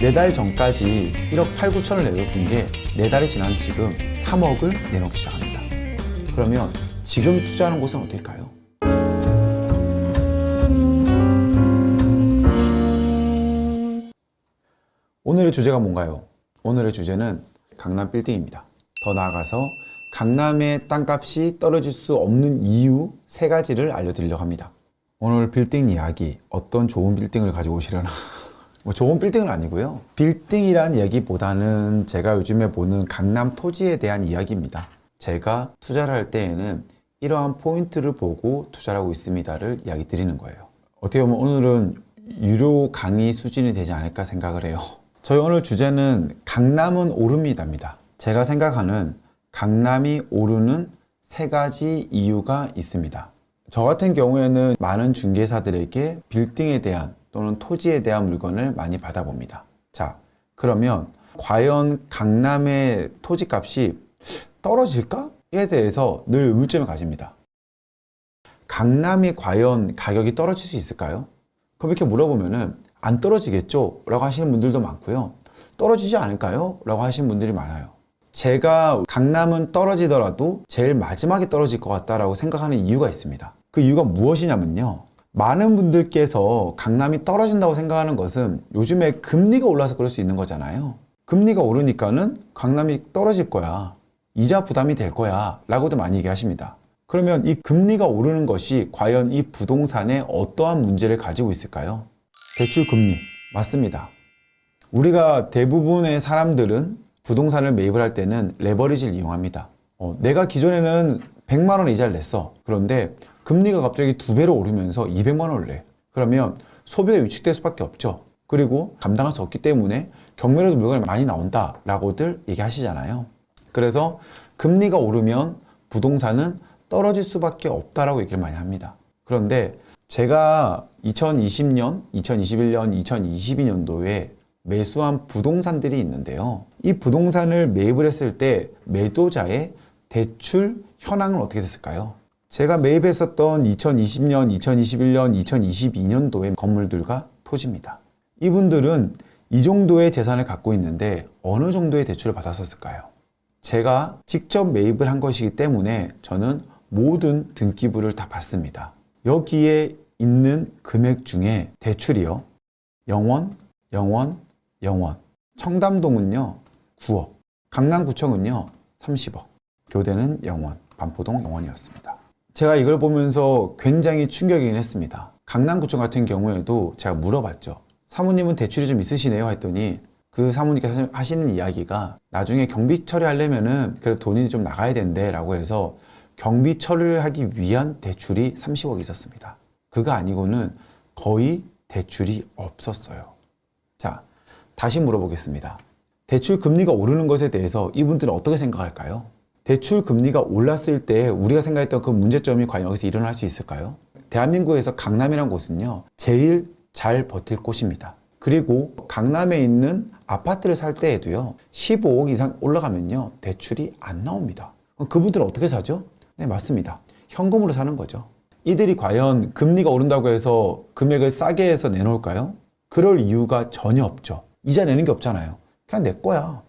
4달 전까지 1억 8, 9천을 내놓던 게 4달이 지난 지금 3억을 내놓기 시작합니다. 그러면 지금 투자하는 곳은 어딜까요? 오늘의 주제가 뭔가요? 오늘의 주제는 강남 빌딩입니다. 더 나아가서 강남의 땅값이 떨어질 수 없는 이유 3가지를 알려드리려고 합니다. 오늘 빌딩 이야기, 어떤 좋은 빌딩을 가지고 오시려나? 뭐 좋은 빌딩은 아니고요. 빌딩이란 얘기보다는 제가 요즘에 보는 강남 토지에 대한 이야기입니다. 제가 투자를 할 때에는 이러한 포인트를 보고 투자를 하고 있습니다를 이야기 드리는 거예요. 어떻게 보면 오늘은 유료 강의 수준이 되지 않을까 생각을 해요. 저희 오늘 주제는 강남은 오릅니다입니다. 제가 생각하는 강남이 오르는 3가지 이유가 있습니다. 저 같은 경우에는 많은 중개사들에게 빌딩에 대한 또는 토지에 대한 물건을 많이 받아봅니다. 자, 그러면 과연 강남의 토지값이 떨어질까?에 대해서 늘 의문점을 가집니다. 강남이 과연 가격이 떨어질 수 있을까요? 그럼 이렇게 물어보면은 안 떨어지겠죠? 라고 하시는 분들도 많고요. 떨어지지 않을까요? 라고 하시는 분들이 많아요. 제가 강남은 떨어지더라도 제일 마지막에 떨어질 것 같다라고 생각하는 이유가 있습니다. 그 이유가 무엇이냐면요. 많은 분들께서 강남이 떨어진다고 생각하는 것은 요즘에 금리가 올라서 그럴 수 있는 거잖아요. 금리가 오르니까는 강남이 떨어질 거야. 이자 부담이 될 거야. 라고도 많이 얘기하십니다. 그러면 이 금리가 오르는 것이 과연 이 부동산에 어떠한 문제를 가지고 있을까요? 대출 금리. 맞습니다. 우리가 대부분의 사람들은 부동산을 매입을 할 때는 레버리지를 이용합니다. 내가 기존에는 100만 원 이자를 냈어. 그런데 금리가 갑자기 2배로 오르면서 200만 원을 내. 그러면 소비가 위축될 수밖에 없죠. 그리고 감당할 수 없기 때문에 경매로도 물건이 많이 나온다라고들 얘기하시잖아요. 그래서 금리가 오르면 부동산은 떨어질 수밖에 없다라고 얘기를 많이 합니다. 그런데 제가 2020년, 2021년, 2022년도에 매수한 부동산들이 있는데요. 이 부동산을 매입을 했을 때 매도자의 대출 현황은 어떻게 됐을까요? 제가 매입했었던 2020년, 2021년, 2022년도의 건물들과 토지입니다. 이분들은 이 정도의 재산을 갖고 있는데 어느 정도의 대출을 받았었을까요? 제가 직접 매입을 한 것이기 때문에 저는 모든 등기부를 다 받습니다. 여기에 있는 금액 중에 대출이요. 0원, 0원, 0원. 청담동은요, 9억. 강남구청은요, 30억. 교대는 0원. 반포동 0원이었습니다. 제가 이걸 보면서 굉장히 충격이긴 했습니다. 강남구청 같은 경우에도 제가 물어봤죠. 사모님은 대출이 좀 있으시네요 했더니 그 사모님께서 하시는 이야기가 나중에 경비 처리하려면은 그래도 돈이 좀 나가야 된대 라고 해서 경비 처리를 하기 위한 대출이 30억이 있었습니다. 그거 아니고는 거의 대출이 없었어요. 자, 다시 물어보겠습니다. 대출 금리가 오르는 것에 대해서 이분들은 어떻게 생각할까요? 대출 금리가 올랐을 때 우리가 생각했던 그 문제점이 과연 여기서 일어날 수 있을까요? 대한민국에서 강남이라는 곳은요, 제일 잘 버틸 곳입니다. 그리고 강남에 있는 아파트를 살 때에도요, 15억 이상 올라가면요, 대출이 안 나옵니다. 그분들은 어떻게 사죠? 네, 맞습니다. 현금으로 사는 거죠. 이들이 과연 금리가 오른다고 해서 금액을 싸게 해서 내놓을까요? 그럴 이유가 전혀 없죠. 이자 내는 게 없잖아요. 그냥 내 거야.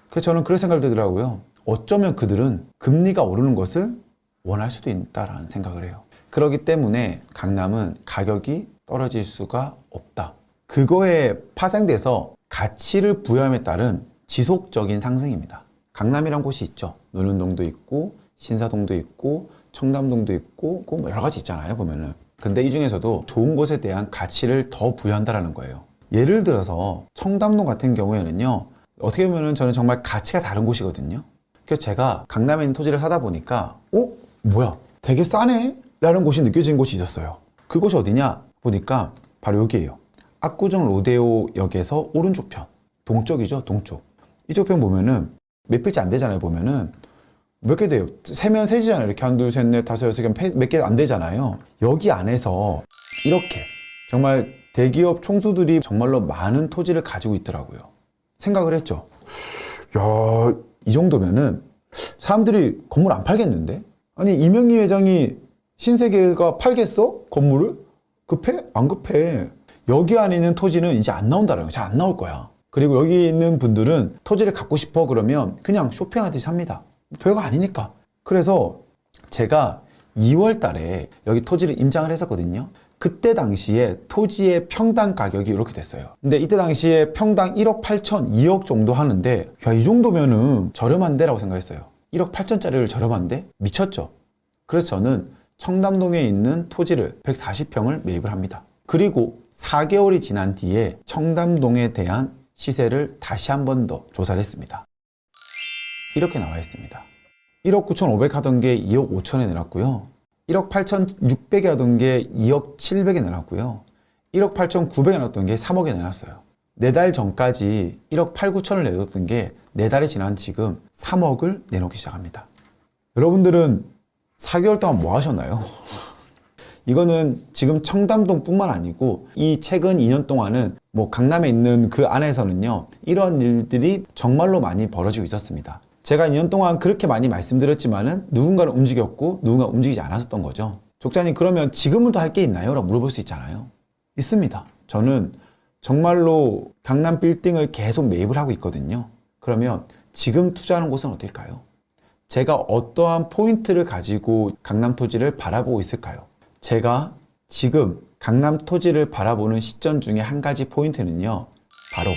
그래서 저는 그런 생각이 들더라고요. 어쩌면 그들은 금리가 오르는 것을 원할 수도 있다라는 생각을 해요. 그렇기 때문에 강남은 가격이 떨어질 수가 없다. 그거에 파생돼서 가치를 부여함에 따른 지속적인 상승입니다. 강남이란 곳이 있죠. 논현동도 있고 신사동도 있고 청담동도 있고 뭐 여러 가지 있잖아요, 보면은. 근데 이 중에서도 좋은 곳에 대한 가치를 더 부여한다는 거예요. 예를 들어서 청담동 같은 경우에는요, 어떻게 보면 저는 정말 가치가 다른 곳이거든요. 그래서 제가 강남에 있는 토지를 사다 보니까 뭐야, 되게 싸네? 라는 곳이 느껴지는 곳이 있었어요. 그곳이 어디냐 보니까 바로 여기예요. 압구정 로데오역에서 오른쪽 편, 동쪽이죠, 동쪽. 이쪽 편 보면은 몇 필지 안 되잖아요. 보면은 몇 개 돼요? 세면 세지잖아요. 이렇게 1, 2, 3, 4, 5, 6, 7, 몇 개 안 되잖아요. 여기 안에서 이렇게 정말 대기업 총수들이 정말로 많은 토지를 가지고 있더라고요. 생각을 했죠. 야, 이 정도면은 사람들이 건물 안 팔겠는데? 아니, 이명희 회장이 신세계가 팔겠어? 건물을? 급해? 안 급해. 여기 안에 있는 토지는 이제 안 나온다라는 거야. 잘 안 나올 거야. 그리고 여기 있는 분들은 토지를 갖고 싶어 그러면 그냥 쇼핑하듯이 삽니다. 별거 아니니까. 그래서 제가 2월 달에 여기 토지를 임장을 했었거든요. 그때 당시에 토지의 평당 가격이 이렇게 됐어요. 근데 이때 당시에 평당 1억 8천, 2억 정도 하는데 야, 이 정도면은 저렴한데 라고 생각했어요. 1억 8천짜리를 저렴한데? 미쳤죠. 그래서 저는 청담동에 있는 토지를 140평을 매입을 합니다. 그리고 4개월이 지난 뒤에 청담동에 대한 시세를 다시 한 번 더 조사를 했습니다. 이렇게 나와 있습니다. 1억 9,500 하던 게 2억 5천에 내놨고요. 1억 8,600에 하던 게 2억 700에 내놨고요. 1억 8,900에 내놨던 게 3억에 내놨어요. 4달 전까지 1억 8, 9천을 내줬던 게 4달이 지난 지금 3억을 내놓기 시작합니다. 여러분들은 4개월 동안 뭐 하셨나요? 이거는 지금 청담동 뿐만 아니고 이 최근 2년 동안은 뭐 강남에 있는 그 안에서는요, 이런 일들이 정말로 많이 벌어지고 있었습니다. 제가 2년 동안 그렇게 많이 말씀드렸지만은 누군가는 움직였고 누군가 움직이지 않았었던 거죠. 족장님, 그러면 지금은 더 할 게 있나요? 라고 물어볼 수 있잖아요. 있습니다. 저는 정말로 강남 빌딩을 계속 매입을 하고 있거든요. 그러면 지금 투자하는 곳은 어딜까요? 제가 어떠한 포인트를 가지고 강남 토지를 바라보고 있을까요? 제가 지금 강남 토지를 바라보는 시점 중에 한 가지 포인트는요, 바로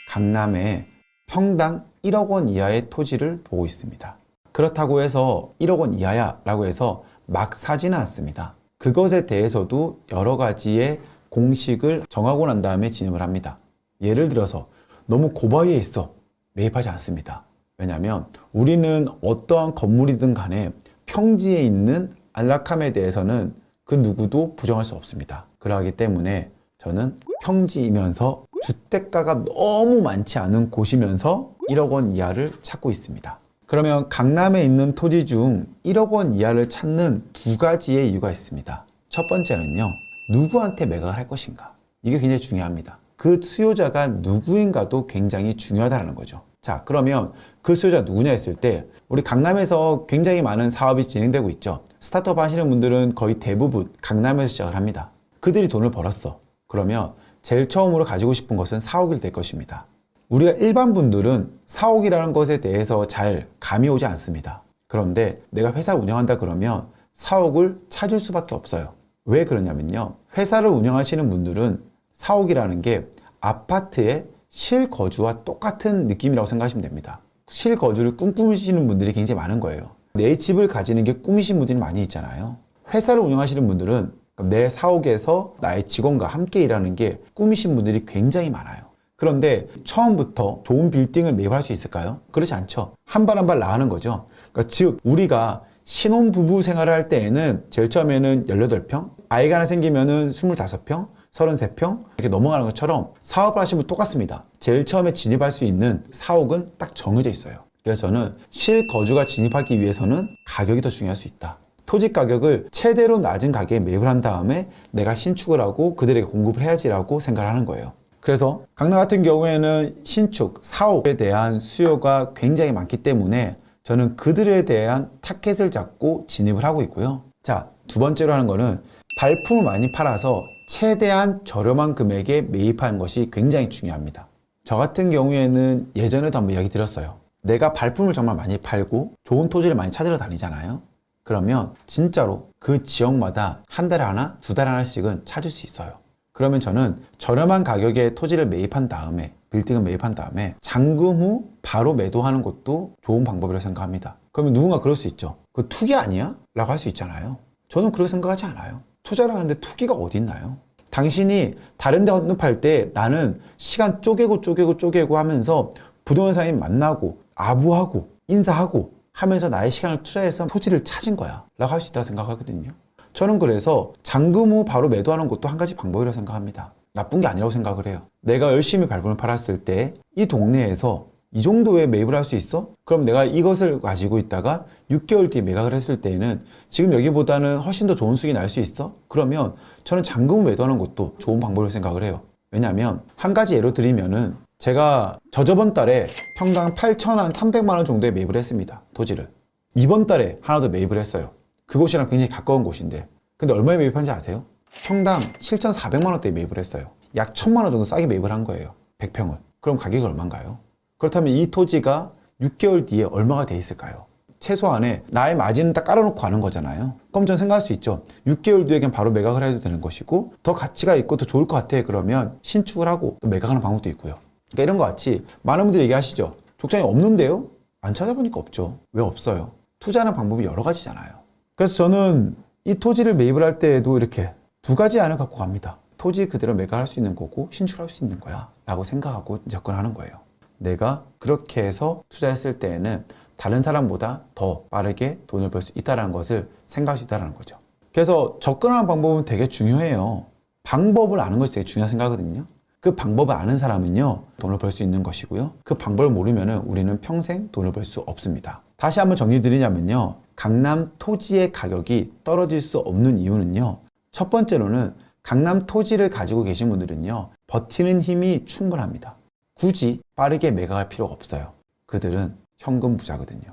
강남의 평당 1억 원 이하의 토지를 보고 있습니다. 그렇다고 해서 1억 원 이하야 라고 해서 막 사지는 않습니다. 그것에 대해서도 여러 가지의 공식을 정하고 난 다음에 진입을 합니다. 예를 들어서 너무 고바위에 있어 매입하지 않습니다. 왜냐하면 우리는 어떠한 건물이든 간에 평지에 있는 안락함에 대해서는 그 누구도 부정할 수 없습니다. 그러기 때문에 저는 평지이면서 주택가가 너무 많지 않은 곳이면서 1억 원 이하를 찾고 있습니다. 그러면 강남에 있는 토지 중 1억 원 이하를 찾는 두 가지의 이유가 있습니다. 첫 번째는요, 누구한테 매각을 할 것인가. 이게 굉장히 중요합니다. 그 수요자가 누구인가도 굉장히 중요하다는 거죠. 자, 그러면 그 수요자 누구냐 했을 때 우리 강남에서 굉장히 많은 사업이 진행되고 있죠. 스타트업 하시는 분들은 거의 대부분 강남에서 시작을 합니다. 그들이 돈을 벌었어. 그러면 제일 처음으로 가지고 싶은 것은 사옥일 될 것입니다. 우리가 일반 분들은 사옥이라는 것에 대해서 잘 감이 오지 않습니다. 그런데 내가 회사를 운영한다 그러면 사옥을 찾을 수밖에 없어요. 왜 그러냐면요, 회사를 운영하시는 분들은 사옥이라는 게 아파트의 실거주와 똑같은 느낌이라고 생각하시면 됩니다. 실거주를 꿈꾸시는 분들이 굉장히 많은 거예요. 내 집을 가지는 게 꿈이신 분들이 많이 있잖아요. 회사를 운영하시는 분들은 내 사옥에서 나의 직원과 함께 일하는 게 꿈이신 분들이 굉장히 많아요. 그런데 처음부터 좋은 빌딩을 매입할 수 있을까요? 그렇지 않죠. 한 발 한 발 나가는 거죠. 그러니까 즉 우리가 신혼부부 생활을 할 때에는 제일 처음에는 18평, 아이가 하나 생기면은 25평, 33평 이렇게 넘어가는 것처럼 사업을 하시는 분 똑같습니다. 제일 처음에 진입할 수 있는 사옥은 딱 정해져 있어요. 그래서 저는 실거주가 진입하기 위해서는 가격이 더 중요할 수 있다. 토지 가격을 최대로 낮은 가격에 매입을 한 다음에 내가 신축을 하고 그들에게 공급을 해야지라고 생각을 하는 거예요. 그래서 강남 같은 경우에는 신축, 사옥에 대한 수요가 굉장히 많기 때문에 저는 그들에 대한 타켓을 잡고 진입을 하고 있고요. 자, 두 번째로 하는 거는 발품을 많이 팔아서 최대한 저렴한 금액에 매입하는 것이 굉장히 중요합니다. 저 같은 경우에는 예전에도 한번 이야기 드렸어요. 내가 발품을 정말 많이 팔고 좋은 토지를 많이 찾으러 다니잖아요. 그러면 진짜로 그 지역마다 한 달에 하나, 두 달에 하나씩은 찾을 수 있어요. 그러면 저는 저렴한 가격에 토지를 매입한 다음에, 빌딩을 매입한 다음에 잔금 후 바로 매도하는 것도 좋은 방법이라고 생각합니다. 그러면 누군가 그럴 수 있죠. 그 투기 아니야? 라고 할 수 있잖아요. 저는 그렇게 생각하지 않아요. 투자를 하는데 투기가 어디 있나요? 당신이 다른 데 언급할 때 나는 시간 쪼개고 하면서 부동산인 만나고 아부하고 인사하고 하면서 나의 시간을 투자해서 토지를 찾은 거야 라고 할 수 있다고 생각하거든요. 저는 그래서 잔금 후 바로 매도하는 것도 한 가지 방법이라고 생각합니다. 나쁜 게 아니라고 생각을 해요. 내가 열심히 발품을 팔았을 때 이 동네에서 이 정도에 매입을 할 수 있어? 그럼 내가 이것을 가지고 있다가 6개월 뒤에 매각을 했을 때에는 지금 여기보다는 훨씬 더 좋은 수익이 날 수 있어? 그러면 저는 잔금 후 매도하는 것도 좋은 방법이라고 생각을 해요. 왜냐하면 한 가지 예로 드리면은 제가 저저번 달에 평당 8,300만 원 정도에 매입을 했습니다. 토지를. 이번 달에 하나 더 매입을 했어요. 그곳이랑 굉장히 가까운 곳인데. 근데 얼마에 매입한지 아세요? 평당 7,400만 원대에 매입을 했어요. 약 1,000만 원 정도 싸게 매입을 한 거예요. 100평을. 그럼 가격이 얼마인가요? 그렇다면 이 토지가 6개월 뒤에 얼마가 돼 있을까요? 최소한의 나의 마진은 딱 깔아놓고 가는 거잖아요. 그럼 전 생각할 수 있죠. 6개월 뒤에 그냥 바로 매각을 해도 되는 것이고 더 가치가 있고 더 좋을 것 같아. 그러면 신축을 하고 또 매각하는 방법도 있고요. 그러니까 이런 것 같이 많은 분들이 얘기하시죠. 족장이 없는데요? 안 찾아보니까 없죠. 왜 없어요? 투자하는 방법이 여러 가지잖아요. 그래서 저는 이 토지를 매입을 할 때에도 이렇게 두 가지 안을 갖고 갑니다. 토지 그대로 매각할 수 있는 거고 신축할 수 있는 거야 라고 생각하고 접근하는 거예요. 내가 그렇게 해서 투자했을 때에는 다른 사람보다 더 빠르게 돈을 벌 수 있다는 것을 생각할 수 있다는 거죠. 그래서 접근하는 방법은 되게 중요해요. 방법을 아는 것이 되게 중요하다고 생각하거든요. 그 방법을 아는 사람은요, 돈을 벌 수 있는 것이고요. 그 방법을 모르면 우리는 평생 돈을 벌 수 없습니다. 다시 한번 정리 드리자면요. 강남 토지의 가격이 떨어질 수 없는 이유는요. 첫 번째로는 강남 토지를 가지고 계신 분들은요, 버티는 힘이 충분합니다. 굳이 빠르게 매각할 필요가 없어요. 그들은 현금 부자거든요.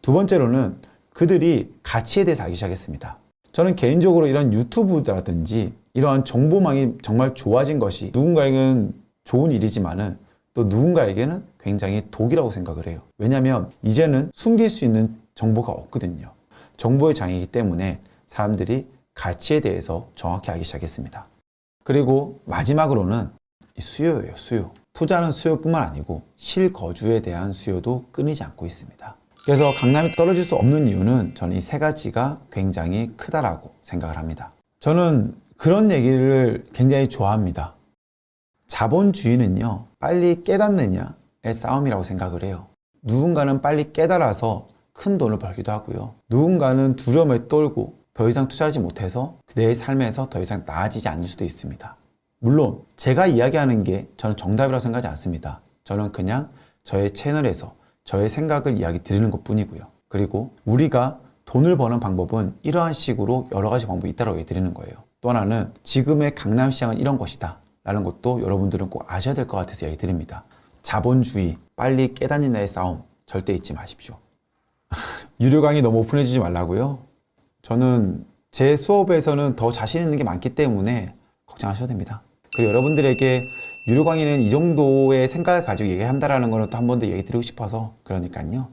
두 번째로는 그들이 가치에 대해서 알기 시작했습니다. 저는 개인적으로 이런 유튜브라든지 이러한 정보망이 정말 좋아진 것이 누군가에게는 좋은 일이지만은 또 누군가에게는 굉장히 독이라고 생각을 해요. 왜냐하면 이제는 숨길 수 있는 정보가 없거든요. 정보의 장이기 때문에 사람들이 가치에 대해서 정확히 알기 시작했습니다. 그리고 마지막으로는 수요예요, 수요. 투자는 수요뿐만 아니고 실거주에 대한 수요도 끊이지 않고 있습니다. 그래서 강남이 떨어질 수 없는 이유는 저는 이 세 가지가 굉장히 크다라고 생각을 합니다. 저는 그런 얘기를 굉장히 좋아합니다. 자본주의는요, 빨리 깨닫느냐의 싸움이라고 생각을 해요. 누군가는 빨리 깨달아서 큰 돈을 벌기도 하고요. 누군가는 두려움에 떨고 더 이상 투자하지 못해서 내 삶에서 더 이상 나아지지 않을 수도 있습니다. 물론 제가 이야기하는 게 저는 정답이라고 생각하지 않습니다. 저는 그냥 저의 채널에서 저의 생각을 이야기 드리는 것 뿐이고요. 그리고 우리가 돈을 버는 방법은 이러한 식으로 여러 가지 방법이 있다고 얘기 드리는 거예요. 또 하나는 지금의 강남시장은 이런 것이다 라는 것도 여러분들은 꼭 아셔야 될 것 같아서 얘기 드립니다. 자본주의, 빨리 깨닫느냐의 싸움 절대 잊지 마십시오. 유료 강의 너무 오픈해주지 말라고요? 저는 제 수업에서는 더 자신 있는 게 많기 때문에 걱정하셔도 됩니다. 그리고 여러분들에게 유료 강의는 이 정도의 생각을 가지고 얘기한다라는 거는 또 한 번 더 얘기 드리고 싶어서 그러니까요.